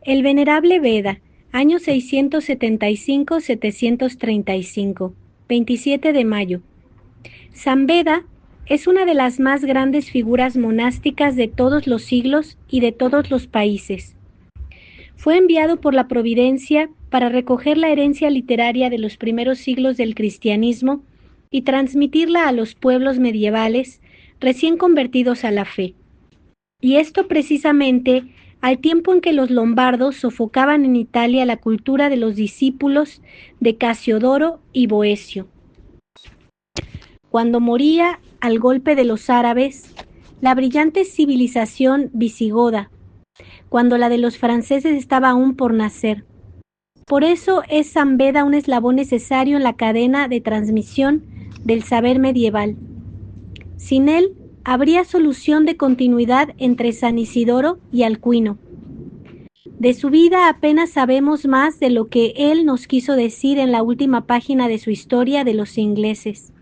El Venerable Beda, año 675-735, 27 de mayo. San Beda es una de las más grandes figuras monásticas de todos los siglos y de todos los países. Fue enviado por la Providencia para recoger la herencia literaria de los primeros siglos del cristianismo y transmitirla a los pueblos medievales recién convertidos a la fe. Y esto precisamente al tiempo en que los lombardos sofocaban en Italia la cultura de los discípulos de Casiodoro y Boecio. Cuando moría al golpe de los árabes, la brillante civilización visigoda, cuando la de los franceses estaba aún por nacer. Por eso es San Beda un eslabón necesario en la cadena de transmisión del saber medieval. Sin él, habría solución de continuidad entre San Isidoro y Alcuino. De su vida apenas sabemos más de lo que él nos quiso decir en la última página de su historia de los ingleses.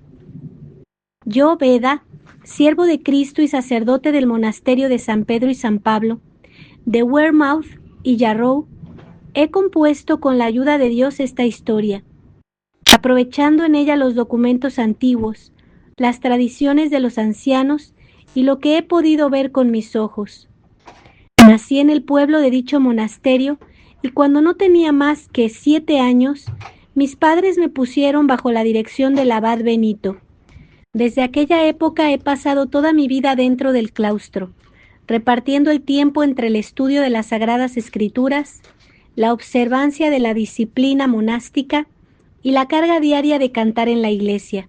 Yo, Beda, siervo de Cristo y sacerdote del monasterio de San Pedro y San Pablo, de Wearmouth y Jarrow, he compuesto con la ayuda de Dios esta historia, aprovechando en ella los documentos antiguos, las tradiciones de los ancianos y lo que he podido ver con mis ojos. Nací en el pueblo de dicho monasterio y cuando no tenía más que 7 años, mis padres me pusieron bajo la dirección del abad Benito. Desde aquella época he pasado toda mi vida dentro del claustro, repartiendo el tiempo entre el estudio de las Sagradas Escrituras, la observancia de la disciplina monástica y la carga diaria de cantar en la iglesia.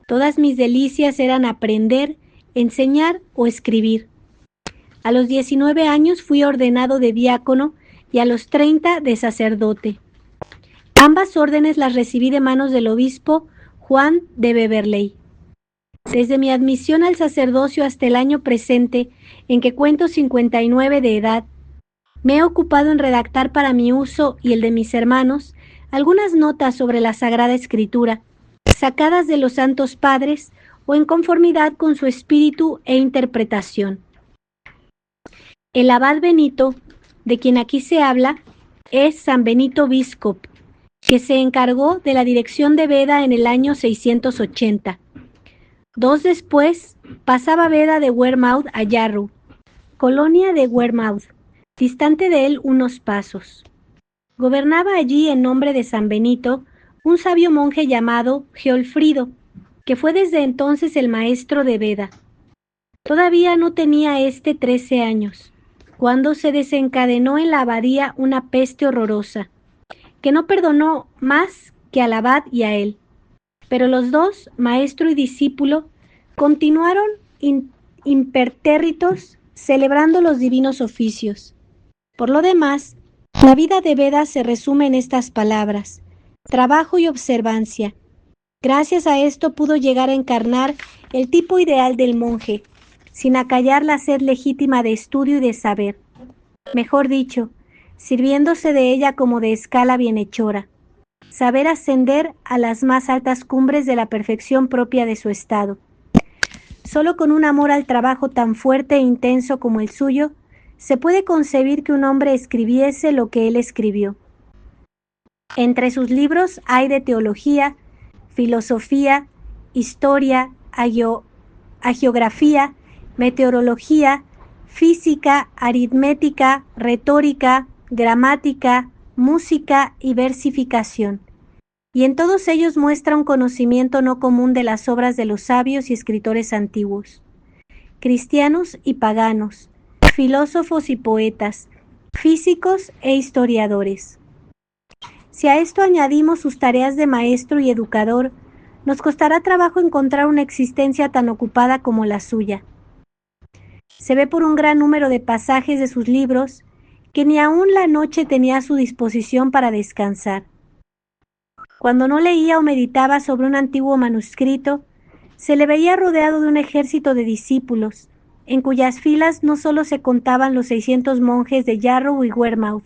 Todas mis delicias eran aprender, enseñar o escribir. A los 19 años fui ordenado de diácono y a los 30 de sacerdote. Ambas órdenes las recibí de manos del obispo Juan de Beverley. Desde mi admisión al sacerdocio hasta el año presente, en que cuento 59 de edad, me he ocupado en redactar para mi uso y el de mis hermanos algunas notas sobre la Sagrada Escritura, sacadas de los Santos Padres o en conformidad con su espíritu e interpretación. El abad Benito, de quien aquí se habla, es San Benito Biscop, que se encargó de la dirección de Beda en el año 680. 2 después, pasaba Beda de Wearmouth a Jarrow, colonia de Wearmouth, distante de él unos pasos. Gobernaba allí en nombre de San Benito un sabio monje llamado Geolfrido, que fue desde entonces el maestro de Beda. Todavía no tenía 13 años, cuando se desencadenó en la abadía una peste horrorosa, que no perdonó más que al abad y a él. Pero los dos, maestro y discípulo, continuaron impertérritos celebrando los divinos oficios. Por lo demás, la vida de Beda se resume en estas palabras: trabajo y observancia. Gracias a esto pudo llegar a encarnar el tipo ideal del monje, sin acallar la sed legítima de estudio y de saber. Mejor dicho, sirviéndose de ella como de escala bienhechora. Saber ascender a las más altas cumbres de la perfección propia de su estado. Solo con un amor al trabajo tan fuerte e intenso como el suyo, se puede concebir que un hombre escribiese lo que él escribió. Entre sus libros hay de teología, filosofía, historia, hagiografía, meteorología, física, aritmética, retórica, gramática, música y versificación. Y en todos ellos muestra un conocimiento no común de las obras de los sabios y escritores antiguos, cristianos y paganos, filósofos y poetas, físicos e historiadores. Si a esto añadimos sus tareas de maestro y educador, nos costará trabajo encontrar una existencia tan ocupada como la suya. Se ve por un gran número de pasajes de sus libros que ni aun la noche tenía a su disposición para descansar. Cuando no leía o meditaba sobre un antiguo manuscrito, se le veía rodeado de un ejército de discípulos, en cuyas filas no solo se contaban los 600 monjes de Jarrow y Wearmouth,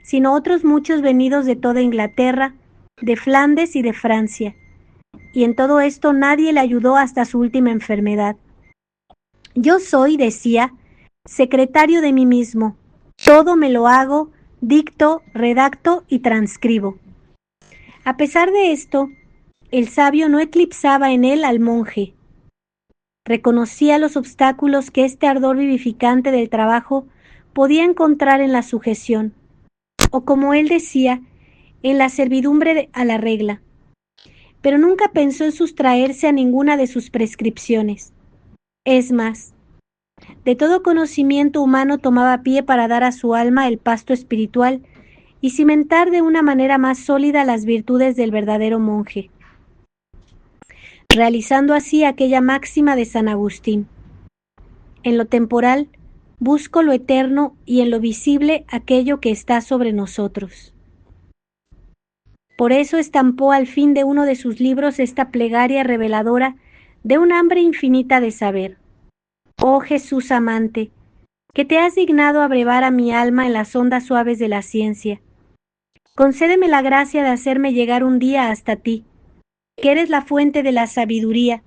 sino otros muchos venidos de toda Inglaterra, de Flandes y de Francia. Y en todo esto nadie le ayudó hasta su última enfermedad. Yo soy, decía, secretario de mí mismo, Todo me lo hago, dicto, redacto y transcribo. A pesar de esto, el sabio no eclipsaba en él al monje. Reconocía los obstáculos que este ardor vivificante del trabajo podía encontrar en la sujeción, o como él decía, en la servidumbre a la regla, pero nunca pensó en sustraerse a ninguna de sus prescripciones. Es más, de todo conocimiento humano tomaba pie para dar a su alma el pasto espiritual y cimentar de una manera más sólida las virtudes del verdadero monje, realizando así aquella máxima de San Agustín: en lo temporal busco lo eterno y en lo visible aquello que está sobre nosotros. Por eso estampó al fin de uno de sus libros esta plegaria reveladora de un hambre infinita de saber. Oh Jesús amante, que te has dignado abrevar a mi alma en las ondas suaves de la ciencia, concédeme la gracia de hacerme llegar un día hasta ti, que eres la fuente de la sabiduría,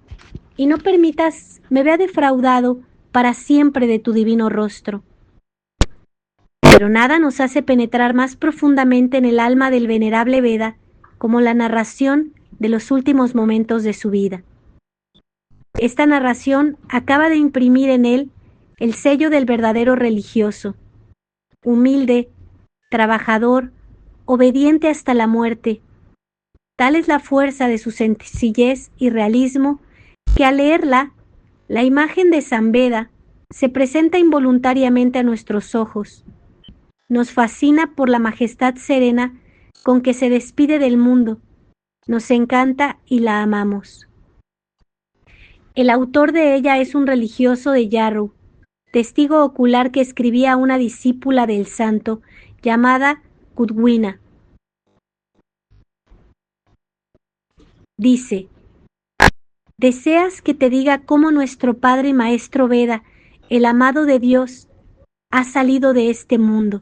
y no permitas me vea defraudado para siempre de tu divino rostro. Pero nada nos hace penetrar más profundamente en el alma del venerable Veda como la narración de los últimos momentos de su vida. Esta narración acaba de imprimir en él el sello del verdadero religioso, humilde, trabajador, obediente hasta la muerte. Tal es la fuerza de su sencillez y realismo que al leerla, la imagen de San Beda se presenta involuntariamente a nuestros ojos. Nos fascina por la majestad serena con que se despide del mundo, nos encanta y la amamos. El autor de ella es un religioso de Yarrow, testigo ocular que escribía a una discípula del santo llamada Gudwina. Dice: ¿deseas que te diga cómo nuestro padre y maestro Veda, el amado de Dios, ha salido de este mundo?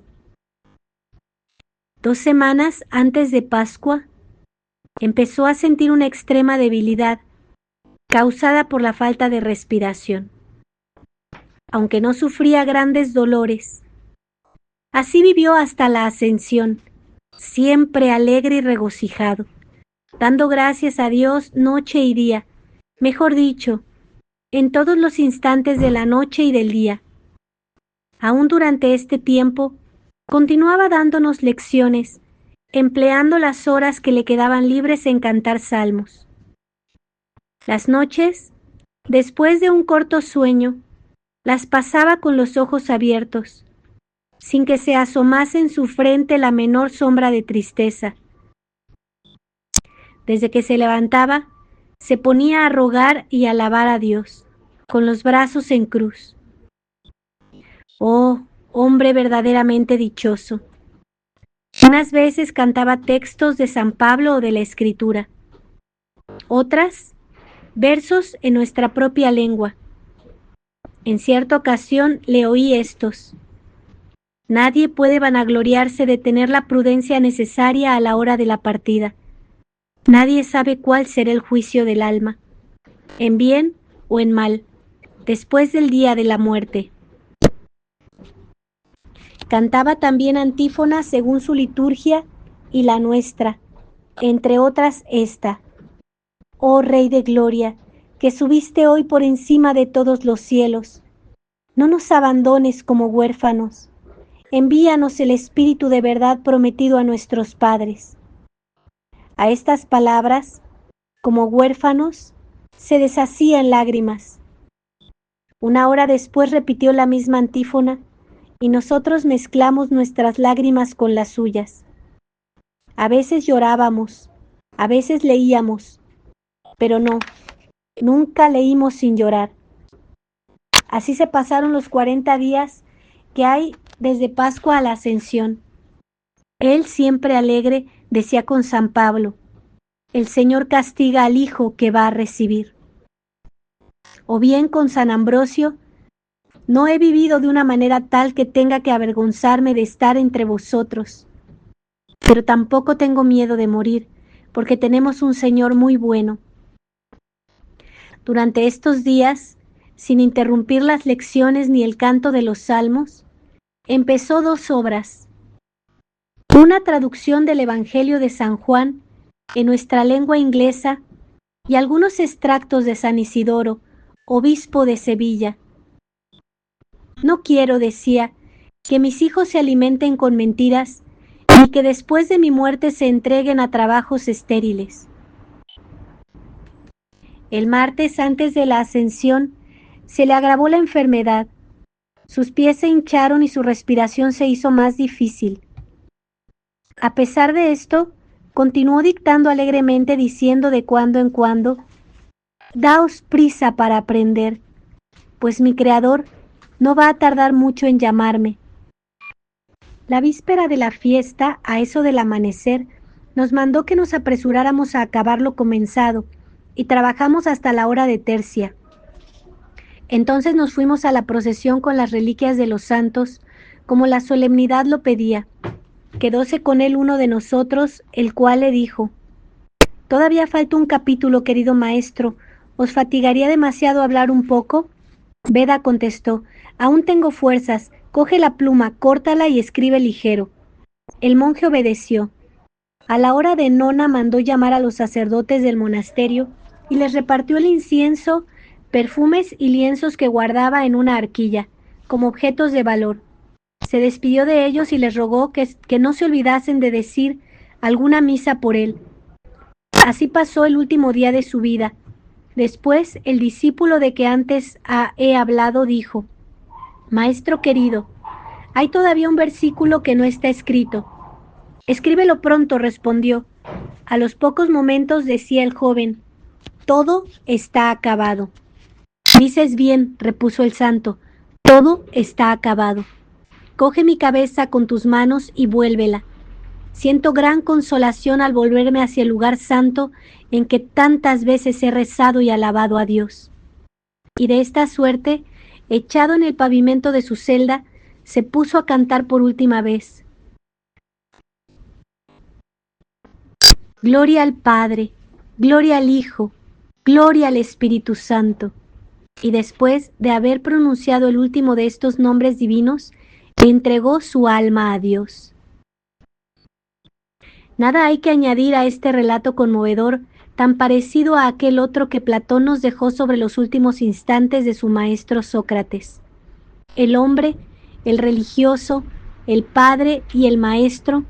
2 semanas antes de Pascua, empezó a sentir una extrema debilidad causada por la falta de respiración, aunque no sufría grandes dolores. Así vivió hasta la ascensión, siempre alegre y regocijado, dando gracias a Dios noche y día, mejor dicho, en todos los instantes de la noche y del día. Aún durante este tiempo, continuaba dándonos lecciones, empleando las horas que le quedaban libres en cantar salmos. Las noches, después de un corto sueño, las pasaba con los ojos abiertos, sin que se asomase en su frente la menor sombra de tristeza. Desde que se levantaba, se ponía a rogar y alabar a Dios, con los brazos en cruz. Oh, hombre verdaderamente dichoso. Unas veces cantaba textos de San Pablo o de la Escritura, otras, versos en nuestra propia lengua. En cierta ocasión le oí estos: nadie puede vanagloriarse de tener la prudencia necesaria a la hora de la partida. Nadie sabe cuál será el juicio del alma, en bien o en mal, después del día de la muerte. Cantaba también antífonas según su liturgia y la nuestra, entre otras esta: oh Rey de Gloria, que subiste hoy por encima de todos los cielos, no nos abandones como huérfanos, envíanos el Espíritu de verdad prometido a nuestros padres. A estas palabras, como huérfanos, se deshacía en lágrimas. Una hora después repitió la misma antífona y nosotros mezclamos nuestras lágrimas con las suyas. A veces llorábamos, a veces leíamos, pero no, nunca leímos sin llorar. Así se pasaron los 40 días que hay desde Pascua a la Ascensión. Él, siempre alegre, decía con San Pablo: el Señor castiga al hijo que va a recibir. O bien con San Ambrosio: no he vivido de una manera tal que tenga que avergonzarme de estar entre vosotros, pero tampoco tengo miedo de morir, porque tenemos un Señor muy bueno. Durante estos días, sin interrumpir las lecciones ni el canto de los salmos, empezó 2 obras: una traducción del Evangelio de San Juan en nuestra lengua inglesa y algunos extractos de San Isidoro, obispo de Sevilla. No quiero, decía, que mis hijos se alimenten con mentiras y que después de mi muerte se entreguen a trabajos estériles. El martes antes de la ascensión se le agravó la enfermedad. Sus pies se hincharon y su respiración se hizo más difícil. A pesar de esto, continuó dictando alegremente, diciendo de cuando en cuando: «Daos prisa para aprender, pues mi Creador no va a tardar mucho en llamarme». La víspera de la fiesta, a eso del amanecer, nos mandó que nos apresuráramos a acabar lo comenzado, y trabajamos hasta la hora de tercia. Entonces nos fuimos a la procesión con las reliquias de los santos, como la solemnidad lo pedía. Quedóse con él uno de nosotros, el cual le dijo: «Todavía falta un capítulo, querido maestro. ¿Os fatigaría demasiado hablar un poco?». Beda contestó: «Aún tengo fuerzas. Coge la pluma, córtala y escribe ligero». El monje obedeció. A la hora de nona mandó llamar a los sacerdotes del monasterio y les repartió el incienso, perfumes y lienzos que guardaba en una arquilla, como objetos de valor. Se despidió de ellos y les rogó que no se olvidasen de decir alguna misa por él. Así pasó el último día de su vida. Después, el discípulo de que antes he hablado dijo: «Maestro querido, hay todavía un versículo que no está escrito». «Escríbelo pronto», respondió. A los pocos momentos decía el joven: «Todo está acabado». «Dices bien», repuso el santo, «todo está acabado. Coge mi cabeza con tus manos y vuélvela. Siento gran consolación al volverme hacia el lugar santo en que tantas veces he rezado y alabado a Dios». Y de esta suerte, echado en el pavimento de su celda, se puso a cantar por última vez: «Gloria al Padre, gloria al Hijo, gloria al Espíritu Santo». Y después de haber pronunciado el último de estos nombres divinos, entregó su alma a Dios. Nada hay que añadir a este relato conmovedor, tan parecido a aquel otro que Platón nos dejó sobre los últimos instantes de su maestro Sócrates. El hombre, el religioso, el padre y el maestro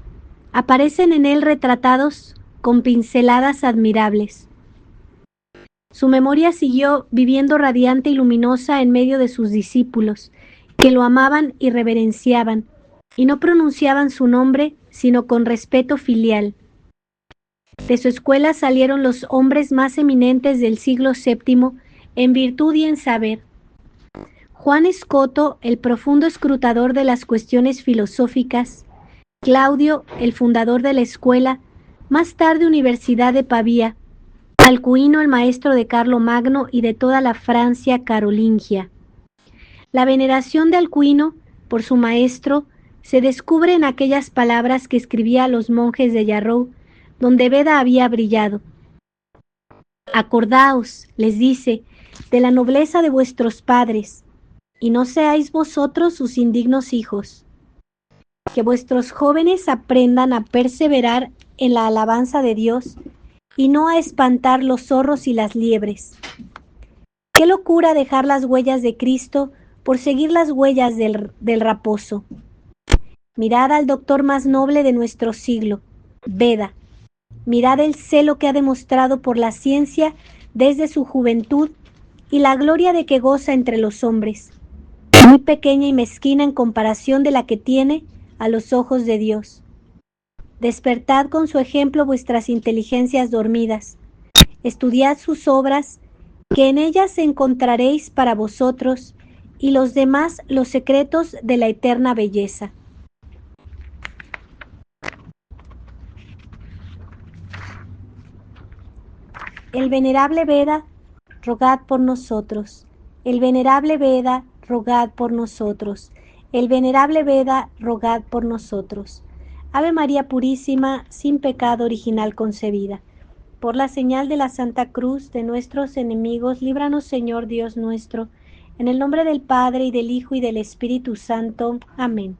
aparecen en él retratados con pinceladas admirables. Su memoria siguió viviendo radiante y luminosa en medio de sus discípulos, que lo amaban y reverenciaban, y no pronunciaban su nombre sino con respeto filial. De su escuela salieron los hombres más eminentes del siglo VII en virtud y en saber. Juan Escoto, el profundo escrutador de las cuestiones filosóficas; Claudio, el fundador de la escuela, más tarde Universidad de Pavía; Alcuino, el maestro de Carlomagno y de toda la Francia carolingia. La veneración de Alcuino por su maestro se descubre en aquellas palabras que escribía a los monjes de Jarrow, donde Beda había brillado. «Acordaos», les dice, «de la nobleza de vuestros padres, y no seáis vosotros sus indignos hijos. Que vuestros jóvenes aprendan a perseverar en la alabanza de Dios y no a espantar los zorros y las liebres. Qué locura dejar las huellas de Cristo por seguir las huellas del raposo. Mirad al doctor más noble de nuestro siglo, Beda. Mirad el celo que ha demostrado por la ciencia desde su juventud y la gloria de que goza entre los hombres, muy pequeña y mezquina en comparación de la que tiene a los ojos de Dios. Despertad con su ejemplo vuestras inteligencias dormidas. Estudiad sus obras, que en ellas encontraréis para vosotros y los demás los secretos de la eterna belleza». El venerable Beda, rogad por nosotros. El venerable Beda, rogad por nosotros. El venerable Beda, rogad por nosotros. Ave María Purísima, sin pecado original concebida. Por la señal de la Santa Cruz de nuestros enemigos, líbranos, Señor Dios nuestro. En el nombre del Padre, y del Hijo, y del Espíritu Santo. Amén.